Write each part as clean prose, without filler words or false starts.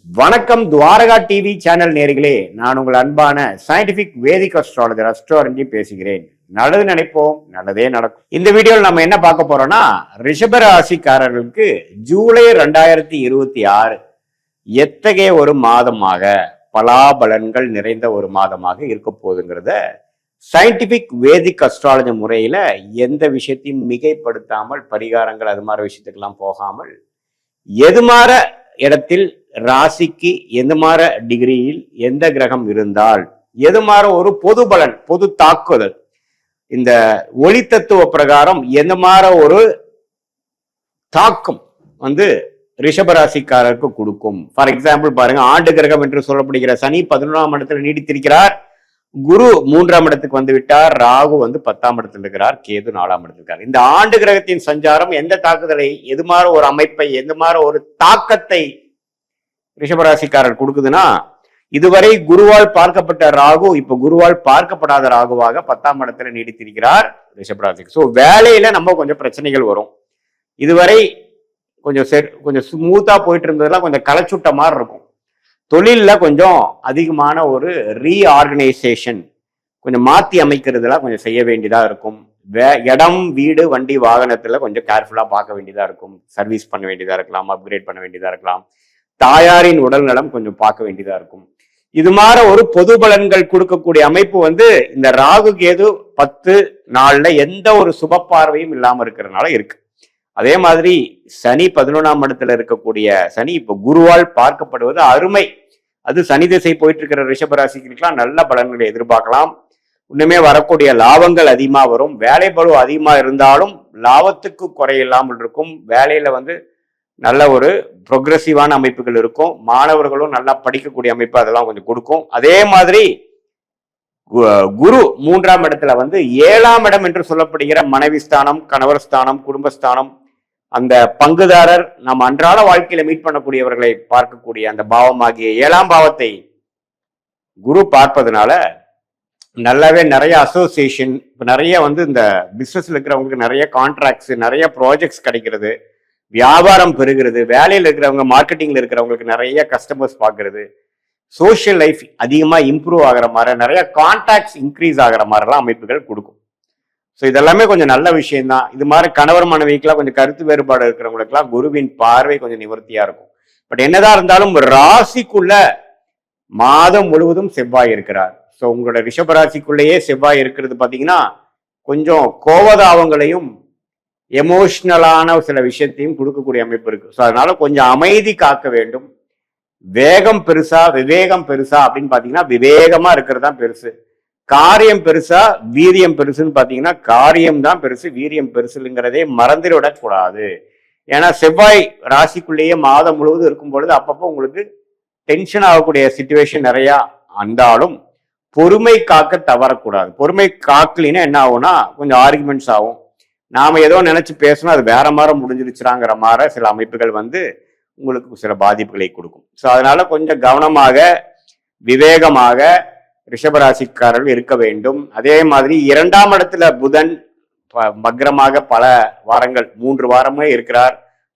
வணக்கம் Dwarka TV channel நேயர்களே, நான் உங்கள் அன்பான சயின்டிபிக் வேதிக் அஸ்ட்ராலஜர் அஸ்ட்ரோரஞ்சி பேசுகிறேன். நல்லது நினைப்போம், நல்லதே நடக்கும். இந்த வீடியோவில் நம்ம என்ன பார்க்க போறோம்னா, ரிஷப ராசிக்காரர்களுக்கு ஜூலை 2026 எத்தகைய ஒரு மாதமாக, பலாபலன்கள் நிறைந்த ஒரு மாதமாக இருக்க போகுதுங்கிறத சயின்டிபிக் வேதிக் அஸ்ட்ராலஜி முறையில எந்த விஷயத்தையும் மிகைப்படுத்தாமல், பரிகாரங்கள் அது மாதிரி விஷயத்துக்கெல்லாம் போகாமல், எது மாற இடத்தில் ராசிக்கு எந்த மாற டிகிரியில் எந்த கிரகம் இருந்தால் எது மாற ஒரு பொது பலன், பொது தாக்குதல், இந்த ஒளி தத்துவ பிரகாரம் எந்த மாற ஒரு தாக்கம் ரிஷபராசிக்காரருக்கு கொடுக்கும். ஃபார் எக்ஸாம்பிள் பாருங்க, ஆண்டு கிரகம் என்று சொல்லப்படுகிற சனி 11ஆம் இடத்துல நீடித்திருக்கிறார், குரு 3ஆம் இடத்துக்கு வந்து விட்டார், ராகு 10ஆம் இடத்துல இருக்கிறார், கேது 4ஆம் இடத்துல இருக்கார். இந்த ஆண்டு கிரகத்தின் சஞ்சாரம் எந்த தாக்குதலை, எது மாற ஒரு அமைப்பை, எது மாற ஒரு தாக்கத்தை ரிஷபராசிக்காரர் கொடுக்குதுன்னா, இதுவரை குருவால் பார்க்கப்பட்ட ராகு இப்ப குருவால் பார்க்கப்படாத ராகுவாக 10ஆம் இடத்துல நீடித்திருக்கிறார் ரிஷபராசிக்கு. ஸோ வேலையில நம்ம கொஞ்சம் பிரச்சனைகள் வரும். இதுவரை கொஞ்சம் ஸ்மூத்தா போயிட்டு இருந்ததெல்லாம் கொஞ்சம் களைச்சுட்ட மாதிரி இருக்கும். தொழில்ல கொஞ்சம் அதிகமான ஒரு ரீஆர்கனைசேஷன், கொஞ்சம் மாத்தி அமைக்கிறதுலாம் கொஞ்சம் செய்ய வேண்டியதா இருக்கும். இடம், வீடு, வண்டி, வாகனத்துல கொஞ்சம் கேர்ஃபுல்லா பார்க்க வேண்டியதா இருக்கும். சர்வீஸ் பண்ண வேண்டியதா இருக்கலாம், அப்கிரேட் பண்ண வேண்டியதா இருக்கலாம். தாயாரின் உடல் நலம் கொஞ்சம் பார்க்க வேண்டியதா இருக்கும். இது மாதிரி ஒரு பொது பலன்கள் கொடுக்கக்கூடிய அமைப்பு இந்த ராகு கேது 10 நாள்ல எந்த ஒரு சுப பார்வையும் இல்லாம இருக்கிறதுனால இருக்கு. அதே மாதிரி சனி 11ஆம் இடத்துல இருக்கக்கூடிய சனி இப்ப குருவால் பார்க்கப்படுவது அருமை. அது சனி திசை போயிட்டு இருக்கிற ரிஷபராசிகளுக்கெல்லாம் நல்ல பலன்களை எதிர்பார்க்கலாம். இன்னுமே வரக்கூடிய லாபங்கள் அதிகமா வரும். வேலை பளு அதிகமா இருந்தாலும் லாபத்துக்கு குறையில்லாமல் இருக்கும். வேலையில நல்ல ஒரு ப்ரொக்ரெசிவான அமைப்புகள் இருக்கும். மாணவர்களும் நல்லா படிக்கக்கூடிய அமைப்பு அதெல்லாம் கொஞ்சம் கொடுக்கும். அதே மாதிரி குரு 3ஆம் இடத்துல 7ஆம் இடம் என்று சொல்லப்படுகிற மனைவி ஸ்தானம், கணவர் ஸ்தானம், குடும்பஸ்தானம், அந்த பங்குதாரர், நம்ம அன்றாட வாழ்க்கையில மீட் பண்ணக்கூடியவர்களை பார்க்கக்கூடிய அந்த பாவமாகிய 7ஆம் பாவத்தை குரு பார்ப்பதனால நல்லாவே நிறைய அசோசியேஷன், நிறைய இந்த பிசினஸ்ல இருக்கிறவங்களுக்கு நிறைய கான்ட்ராக்ட்ஸ், நிறைய ப்ராஜெக்ட்ஸ் கிடைக்கிறது, வியாபாரம் பெறுகிறது, வேலையில் இருக்கிறவங்க, மார்க்கெட்டிங்ல இருக்கிறவங்களுக்கு நிறைய கஸ்டமர்ஸ் பார்க்கறது, சோசியல் லைஃப் அதிகமா இம்ப்ரூவ் ஆகிற மாதிரி, நிறைய கான்டாக்ட்ஸ் இன்க்ரீஸ் ஆகிற மாதிரிலாம் அமைப்புகள் கொடுக்கும். ஸோ இதெல்லாமே கொஞ்சம் நல்ல விஷயம்தான். இது மாதிரி கணவர் மனைவிக்கெல்லாம் கொஞ்சம் கருத்து வேறுபாடு இருக்கிறவங்களுக்குலாம் குருவின் பார்வை கொஞ்சம் நிவர்த்தியா இருக்கும். பட் என்னதான் இருந்தாலும் ராசிக்குள்ள மாதம் முழுவதும் செவ்வாய் இருக்கிறார். ஸோ உங்களோட ரிஷபராசிக்குள்ளேயே செவ்வாய் இருக்கிறது பார்த்தீங்கன்னா கொஞ்சம் கோவதாவங்களையும் எமோஷனலான சில விஷயத்தையும் கொடுக்கக்கூடிய அமைப்பு இருக்கு. ஸோ அதனால கொஞ்சம் அமைதி காக்க வேண்டும். வேகம் பெருசா விவேகம் பெருசா அப்படின்னு பாத்தீங்கன்னா விவேகமா இருக்கிறது தான் பெருசு. காரியம் பெருசா வீரியம் பெருசுன்னு பாத்தீங்கன்னா காரியம் தான் பெருசு, வீரியம் பெருசுங்கிறதே மறந்துவிடக்கூடாது. ஏன்னா செவ்வாய் ராசிக்குள்ளேயே மாதம் முழுவதும் இருக்கும் பொழுது அப்பப்போ உங்களுக்கு டென்ஷன் ஆகக்கூடிய சிச்சுவேஷன் நிறைய இருந்தாலும் பொறுமை காக்க தவறக்கூடாது. பொறுமை காக்கலின்னா என்ன ஆகும்னா கொஞ்சம் ஆர்குமெண்ட்ஸ் ஆகும். நாம ஏதோ நினைச்சு பேசணும், அது வேற மாதிரி முடிஞ்சிருச்சுறாங்கிற மாதிரி சில அமைப்புகள் உங்களுக்கு சில பாதிப்புகளை கொடுக்கும். ஸோ அதனால கொஞ்சம் கவனமாக விவேகமாக ரிஷபராசிக்காரர்கள் இருக்க வேண்டும். அதே மாதிரி 2ஆம் இடத்துல புதன் மக்ரமாக பல வாரங்கள் 3 வாரமே இருக்கிறார்.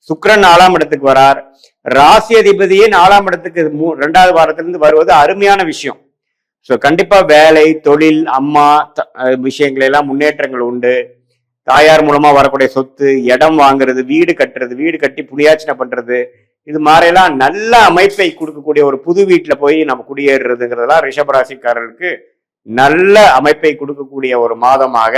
சுக்கிரன் 4ஆம் இடத்துக்கு வரார். ராசி அதிபதியே 4ஆம் இடத்துக்கு 2வது வாரத்திலிருந்து வருவது அருமையான விஷயம். ஸோ கண்டிப்பா வேலை, தொழில், அம்மா விஷயங்கள் எல்லாம் முன்னேற்றங்கள் உண்டு. தாயார் மூலமா வரக்கூடிய சொத்து, இடம் வாங்குறது, வீடு கட்டுறது, வீடு கட்டி புனியாச்சனை பண்றது, இது மாதிரிலாம் நல்ல அமைப்பை கொடுக்கக்கூடிய ஒரு புது வீட்டுல போய் நம்ம குடியேறுறதுங்கிறதெல்லாம் ரிஷபராசிக்காரர்களுக்கு நல்ல அமைப்பை கொடுக்கக்கூடிய ஒரு மாதமாக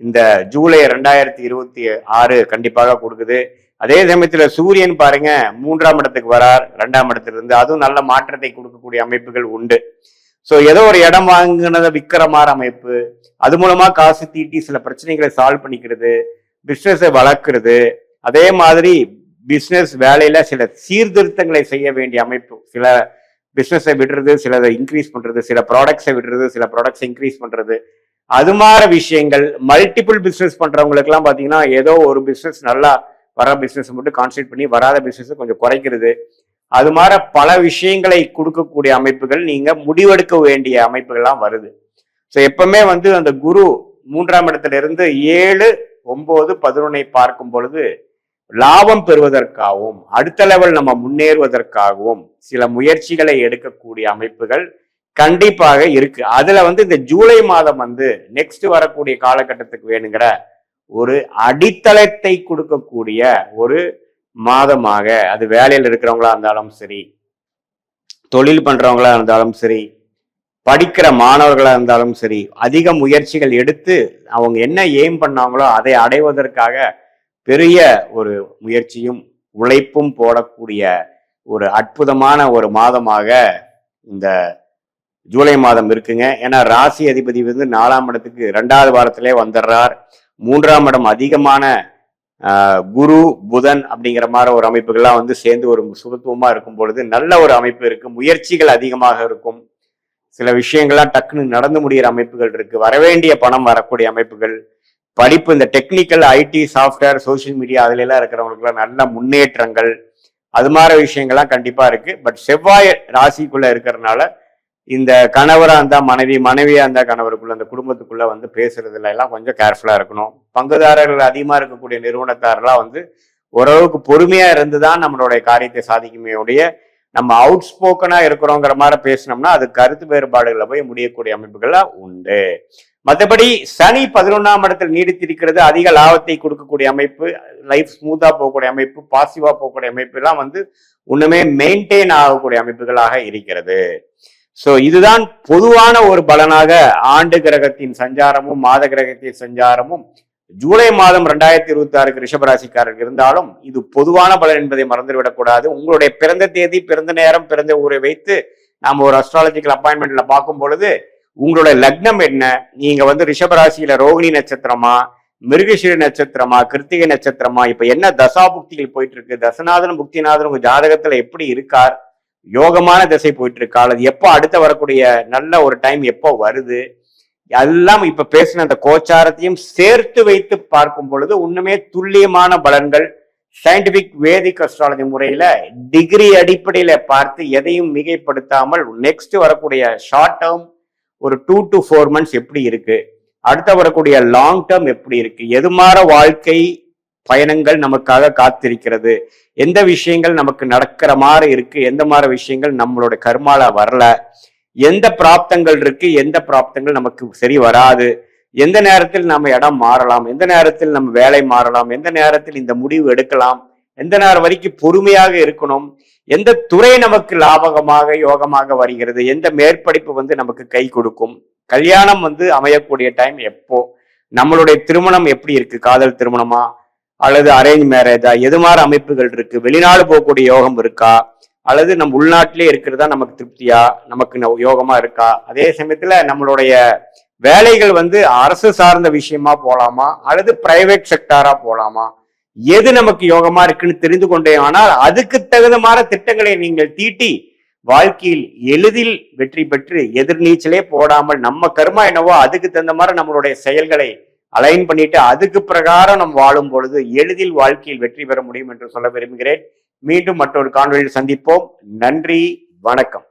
இந்த ஜூலை 2026 கண்டிப்பாக கொடுக்குது. அதே சமயத்துல சூரியன் பாருங்க 3ஆம் இடத்துக்கு வரார் 2ஆம் இடத்துல இருந்து, அதுவும் நல்ல மாற்றத்தை கொடுக்கக்கூடிய அமைப்புகள் உண்டு. ஸோ ஏதோ ஒரு இடம் வாங்கினதை விற்கிற மாதிரி அமைப்பு, அது மூலமா காசு தீட்டி சில பிரச்சனைகளை சால்வ் பண்ணிக்கிறது, பிஸ்னஸை வளர்க்குறது, அதே மாதிரி பிஸ்னஸ் வேலையில சில சீர்திருத்தங்களை செய்ய வேண்டிய அமைப்பு, சில பிஸ்னஸை விடுறது, சிலதை இன்க்ரீஸ் பண்றது, சில ப்ராடக்ட்ஸை விடுறது, சில ப்ராடக்ட்ஸை இன்க்ரீஸ் பண்றது, அது மாதிரி விஷயங்கள். மல்டிபிள் பிஸ்னஸ் பண்றவங்களுக்கு எல்லாம் பாத்தீங்கன்னா ஏதோ ஒரு பிஸ்னஸ் நல்லா வர பிஸ்னஸ் மட்டும் கான்சென்ட்ரேட் பண்ணி வராத பிஸ்னஸ் கொஞ்சம் குறைக்கிறது, அது மாதிரி பல விஷயங்களை கொடுக்கக்கூடிய அமைப்புகள், நீங்க முடிவெடுக்க வேண்டிய அமைப்புகள்லாம் வருது. ஸோ எப்பவுமே அந்த குரு 3ஆம் இடத்துல இருந்து 7, 9, 11 பார்க்கும் பொழுது லாபம் பெறுவதற்காகவும் அடுத்த லெவல் நம்ம முன்னேறுவதற்காகவும் சில முயற்சிகளை எடுக்கக்கூடிய அமைப்புகள் கண்டிப்பாக இருக்கு. அதுல இந்த ஜூலை மாதம் நெக்ஸ்ட் வரக்கூடிய காலகட்டத்துக்கு வேணுங்கிற ஒரு அடித்தளத்தை கொடுக்கக்கூடிய ஒரு மாதமாக, அது வேலையில் இருக்கிறவங்களா இருந்தாலும் சரி, தொழில் பண்றவங்களா இருந்தாலும் சரி, படிக்கிற மாணவர்களா இருந்தாலும் சரி, அதிக முயற்சிகள் எடுத்து அவங்க என்ன எய்ம் பண்ணாங்களோ அதை அடைவதற்காக பெரிய ஒரு முயற்சியும் உழைப்பும் போடக்கூடிய ஒரு அற்புதமான ஒரு மாதமாக இந்த ஜூலை மாதம் இருக்குங்க. ஏன்னா ராசி அதிபதி 4ஆம் இடத்துக்கு 2வது வாரத்திலே வந்துடுறார். 3ஆம் இடம் அதிகமான குரு புதன் அப்படிங்கிற மாதிரி ஒரு அமைப்புகள்லாம் சேர்ந்து ஒரு சுபத்துவமா இருக்கும் பொழுது நல்ல ஒரு அமைப்பு இருக்கு. முயற்சிகள் அதிகமாக இருக்கும். சில விஷயங்கள்லாம் டக்குன்னு நடந்து முடிகிற அமைப்புகள் இருக்கு. வரவேண்டிய பணம் வரக்கூடிய அமைப்புகள், படிப்பு, இந்த technical, IT, software, social media அதுல எல்லாம் இருக்கிறவங்களுக்குலாம் நல்ல முன்னேற்றங்கள், அது மாதிரி விஷயங்கள்லாம் கண்டிப்பா இருக்கு. பட் செவ்வாய் ராசிக்குள்ள இருக்கிறதுனால இந்த கணவரா இருந்தா மனைவி, மனைவியா இருந்தா கணவருக்குள்ள, அந்த குடும்பத்துக்குள்ள பேசுறதுல எல்லாம் கொஞ்சம் கேர்ஃபுல்லா இருக்கணும். பங்குதாரர்கள் அதிகமா இருக்கக்கூடிய நிறுவனத்தாரெல்லாம் ஓரளவுக்கு பொறுமையா இருந்துதான் நம்மளுடைய காரியத்தை சாதிக்குமே ஒழிய, நம்ம அவுட் ஸ்போக்கனா இருக்கிறோங்கிற மாதிரி பேசினோம்னா அது கருத்து வேறுபாடுகளை போய் முடியக்கூடிய அமைப்புகள்லாம் உண்டு. மற்றபடி சனி 11ஆம் இடத்தில் நீடித்திருக்கிறது. அதிக லாபத்தை கொடுக்கக்கூடிய அமைப்பு, லைஃப் ஸ்மூத்தா போகக்கூடிய அமைப்பு, பாசிட்டிவா போகக்கூடிய அமைப்பு எல்லாம் ஒண்ணுமே மெயின்டைன் ஆகக்கூடிய அமைப்புகளாக இருக்கிறது. சோ இதுதான் பொதுவான ஒரு பலனாக ஆண்டு கிரகத்தின் சஞ்சாரமும் மாத கிரகத்தின் சஞ்சாரமும் ஜூலை மாதம் 2026 ரிஷபராசிக்காரர்கள் இருந்தாலும் இது பொதுவான பலன் என்பதை மறந்துவிடக்கூடாது. உங்களுடைய பிறந்த தேதி, பிறந்த நேரம், பிறந்த ஊரை வைத்து நாம ஒரு அஸ்ட்ராலஜிக்கல் அப்பாயின்மெண்ட்ல பார்க்கும் பொழுது உங்களுடைய லக்னம் என்ன, நீங்க ரிஷபராசியில ரோகிணி நட்சத்திரமா, மிருகஷிர நட்சத்திரமா, கிருத்திகை நட்சத்திரமா, இப்ப என்ன தசா புக்திகள் போயிட்டு இருக்கு, தசநாதன் புக்திநாதன் உங்க ஜாதகத்துல எப்படி இருக்கார், யோகமான திசை போயிட்டு இருக்கா, அது எப்போ அடுத்த வரக்கூடிய நல்ல ஒரு டைம் எப்போ வருது, எல்லாம் இப்ப பேசின அந்த கோச்சாரத்தையும் சேர்த்து வைத்து பார்க்கும் பொழுது உண்மையே துல்லியமான பலன்கள் சயின்டிபிக் வேதிக் அஸ்ட்ராலஜி முறையில டிகிரி அடிப்படையில பார்த்து எதையும் மிகைப்படுத்தாமல் நெக்ஸ்ட் வரக்கூடிய ஷார்ட் டேர்ம் ஒரு 2 to 4 months எப்படி இருக்கு, அடுத்த வரக்கூடிய லாங் டேர்ம் எப்படி இருக்கு, எது மாற வாழ்க்கை பயணங்கள் நமக்காக காத்திருக்கிறது, எந்த விஷயங்கள் நமக்கு நடக்கிற மாதிரி இருக்கு, எந்த மாதிரி விஷயங்கள் நம்மளோட கர்மால வரல, எந்த பிராப்தங்கள் இருக்கு, எந்த பிராப்தங்கள் நமக்கு சரி வராது, எந்த நேரத்தில் நம்ம இடம் மாறலாம், எந்த நேரத்தில் நம்ம வேலை மாறலாம், எந்த நேரத்தில் இந்த முடிவு எடுக்கலாம், எந்த நேரம் வரைக்கும் பொறுமையாக இருக்கணும், எந்த துறை நமக்கு லாபகமாக யோகமாக வருகிறது, எந்த மேற்படிப்பு நமக்கு கை கொடுக்கும், கல்யாணம் அமையக்கூடிய டைம் எப்போ, நம்மளுடைய திருமணம் எப்படி இருக்கு, காதல் திருமணமா அல்லது அரேஞ்ச் மேரேஜா, எது மாதிரி அமைப்புகள் இருக்கு, வெளிநாடு போகக்கூடிய யோகம் இருக்கா, அல்லது நம்ம உள்நாட்டிலே இருக்கிறதா நமக்கு திருப்தியா, நமக்கு யோகமா இருக்கா, அதே சமயத்துல நம்மளுடைய வேலைகள் அரசு சார்ந்த விஷயமா போலாமா அல்லது பிரைவேட் செக்டாரா போலாமா, எது நமக்கு யோகமா இருக்குன்னு தெரிந்து கொண்டே ஆனால் அதுக்கு தகுந்த மாதிரி திட்டங்களை நீங்கள் தீட்டி வாழ்க்கையில் எளிதில் வெற்றி பெற்று எதிர்நீச்சலே போடாமல் நம்ம கர்மா என்னவோ அதுக்கு தகுந்த மாதிரி நம்மளுடைய செயல்களை அலைன் பண்ணிட்டு அதுக்கு பிரகாரம் நம்ம வாழும் பொழுது எளிதில் வாழ்க்கையில் வெற்றி பெற முடியும் என்று சொல்ல விரும்புகிறேன். மீண்டும் மற்றொரு காணொளியில் சந்திப்போம். நன்றி, வணக்கம்.